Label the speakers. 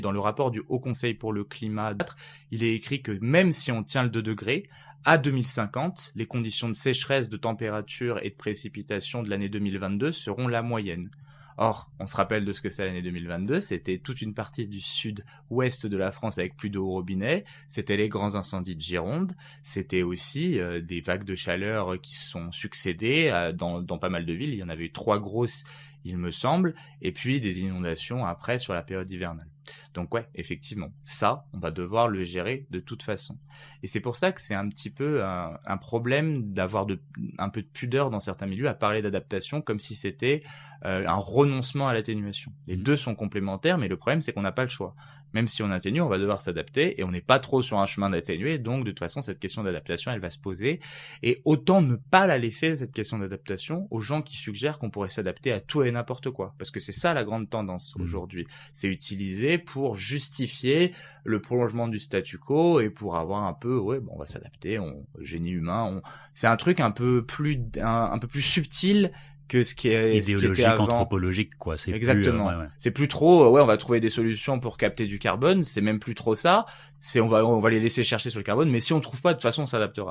Speaker 1: Dans le rapport du Haut Conseil pour le climat, il est écrit que même si on tient le 2 degrés, à 2050, les conditions de sécheresse, de température et de précipitation de l'année 2022 seront la moyenne. Or, on se rappelle de ce que c'est l'année 2022, c'était toute une partie du sud-ouest de la France avec plus d'eau au robinet, c'était les grands incendies de Gironde, c'était aussi des vagues de chaleur qui se sont succédées dans pas mal de villes, il y en avait eu 3 grosses, il me semble, et puis des inondations après sur la période hivernale. Donc ouais, effectivement, ça, on va devoir le gérer de toute façon. Et c'est pour ça que c'est un petit peu un problème d'avoir un peu de pudeur dans certains milieux à parler d'adaptation comme si c'était un renoncement à l'atténuation. Les deux sont complémentaires, mais le problème c'est qu'on n'a pas le choix. Même si on atténue, on va devoir s'adapter et on n'est pas trop sur un chemin d'atténuer, donc de toute façon cette question d'adaptation elle va se poser. Et autant ne pas la laisser cette question d'adaptation aux gens qui suggèrent qu'on pourrait s'adapter à tout et n'importe quoi. Parce que c'est ça la grande tendance aujourd'hui. C'est utilisé pour justifier le prolongement du statu quo et pour avoir un peu, on va s'adapter, génie humain, c'est un truc un peu plus subtil que ce qui est
Speaker 2: idéologique, anthropologique, quoi. C'est
Speaker 1: exactement.
Speaker 2: Plus,
Speaker 1: C'est plus trop, on va trouver des solutions pour capter du carbone. C'est même plus trop ça. On va les laisser chercher sur le carbone. Mais si on trouve pas, de toute façon, on s'adaptera.